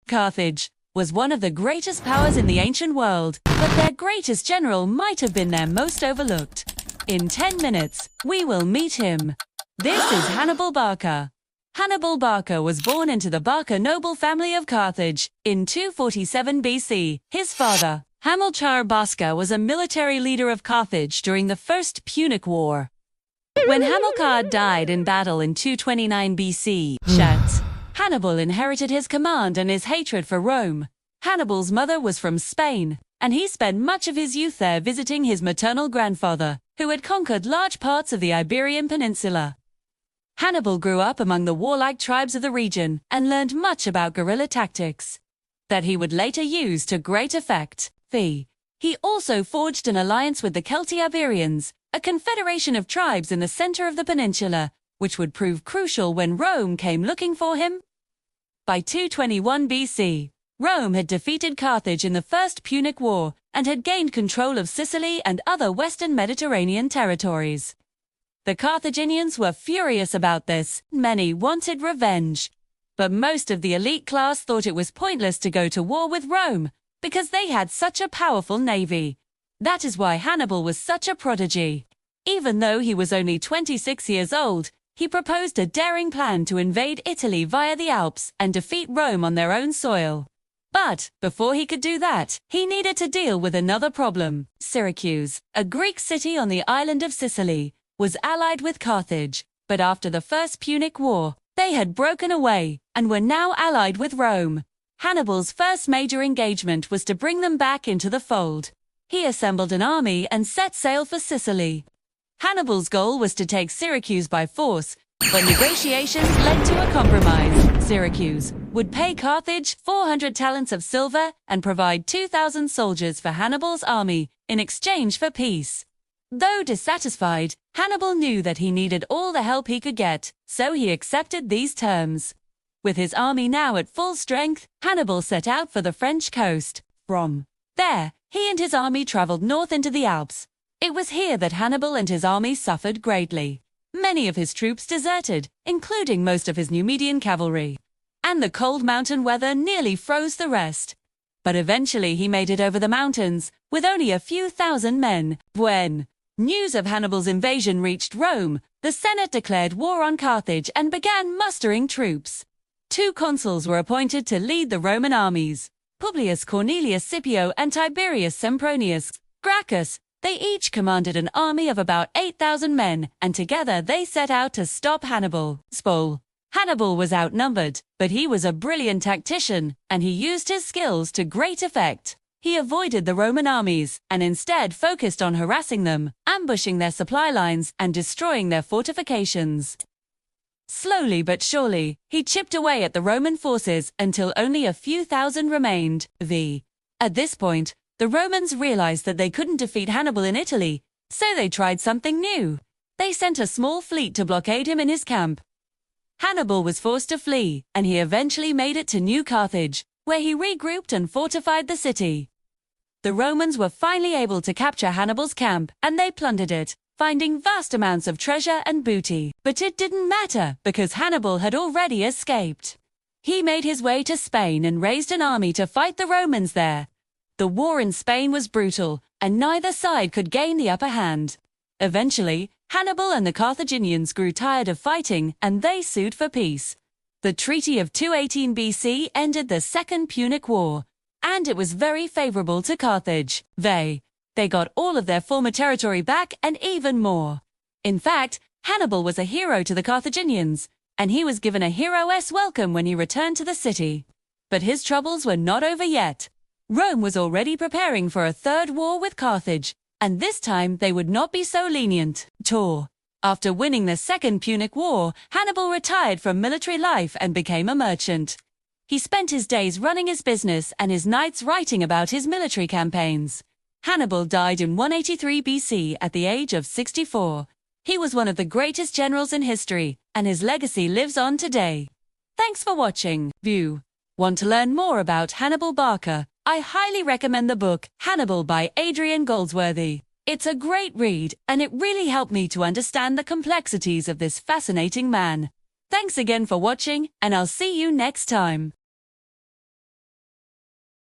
Carthage was one of the greatest powers in the ancient world, but their greatest general might have been their most overlooked. In 10 minutes, we will meet him. This is Hannibal Barca. Hannibal Barca was born into the Barca noble family of Carthage in 247 BC. His father, Hannibal Barca, was a military leader of Carthage during the First Punic War. When Hamilcar died in battle in 229 BC, Hannibal inherited his command and his hatred for Rome. Hannibal's mother was from Spain, and he spent much of his youth there visiting his maternal grandfather, who had conquered large parts of the Iberian Peninsula. Hannibal grew up among the warlike tribes of the region and learned much about guerrilla tactics that he would later use to great effect. He also forged an alliance with the Celti-Iberians, a confederation of tribes in the center of the peninsula, which would prove crucial when Rome came looking for him. By 221 BC, Rome had defeated Carthage in the First Punic War and had gained control of Sicily and other western Mediterranean territories. The Carthaginians were furious about this. Many wanted revenge. But most of the elite class thought it was pointless to go to war with Rome, because they had such a powerful navy. That is why Hannibal was such a prodigy. Even though he was only 26 years old, he proposed a daring plan to invade Italy via the Alps and defeat Rome on their own soil. But, before he could do that, he needed to deal with another problem. Syracuse, a Greek city on the island of Sicily, was allied with Carthage, but after the First Punic War, they had broken away and were now allied with Rome. Hannibal's first major engagement was to bring them back into the fold. He assembled an army and set sail for Sicily. Hannibal's goal was to take Syracuse by force, but negotiations led to a compromise. Syracuse would pay Carthage 400 talents of silver and provide 2,000 soldiers for Hannibal's army in exchange for peace. Though dissatisfied, Hannibal knew that he needed all the help he could get, so he accepted these terms. With his army now at full strength, Hannibal set out for the French coast. From there, he and his army traveled north into the Alps. It was here that Hannibal and his army suffered greatly. Many of his troops deserted, including most of his Numidian cavalry. And the cold mountain weather nearly froze the rest. But eventually he made it over the mountains, with only a few thousand men. When news of Hannibal's invasion reached Rome, the Senate declared war on Carthage and began mustering troops. 2 consuls were appointed to lead the Roman armies, Publius Cornelius Scipio and Tiberius Sempronius Gracchus. They each commanded an army of about 8,000 men, and together they set out to stop Hannibal. Hannibal was outnumbered, but he was a brilliant tactician, and he used his skills to great effect. He avoided the Roman armies, and instead focused on harassing them, ambushing their supply lines, and destroying their fortifications. Slowly but surely, he chipped away at the Roman forces until only a few thousand remained. At this point, the Romans realized that they couldn't defeat Hannibal in Italy, so they tried something new. They sent a small fleet to blockade him in his camp. Hannibal was forced to flee, and he eventually made it to New Carthage, where he regrouped and fortified the city. The Romans were finally able to capture Hannibal's camp, and they plundered it, finding vast amounts of treasure and booty. But it didn't matter, because Hannibal had already escaped. He made his way to Spain and raised an army to fight the Romans there. The war in Spain was brutal, and neither side could gain the upper hand. Eventually, Hannibal and the Carthaginians grew tired of fighting, and they sued for peace. The Treaty of 218 BC ended the Second Punic War, and it was very favorable to Carthage. They got all of their former territory back and even more. In fact, Hannibal was a hero to the Carthaginians, and he was given a hero's welcome when he returned to the city. But his troubles were not over yet. Rome was already preparing for a third war with Carthage, and this time they would not be so lenient. After winning the Second Punic War, Hannibal retired from military life and became a merchant. He spent his days running his business and his nights writing about his military campaigns. Hannibal died in 183 BC at the age of 64. He was one of the greatest generals in history, and his legacy lives on today. Thanks for watching. Want to learn more about Hannibal Barca? I highly recommend the book Hannibal by Adrian Goldsworthy. It's a great read, and it really helped me to understand the complexities of this fascinating man. Thanks again for watching, and I'll see you next time.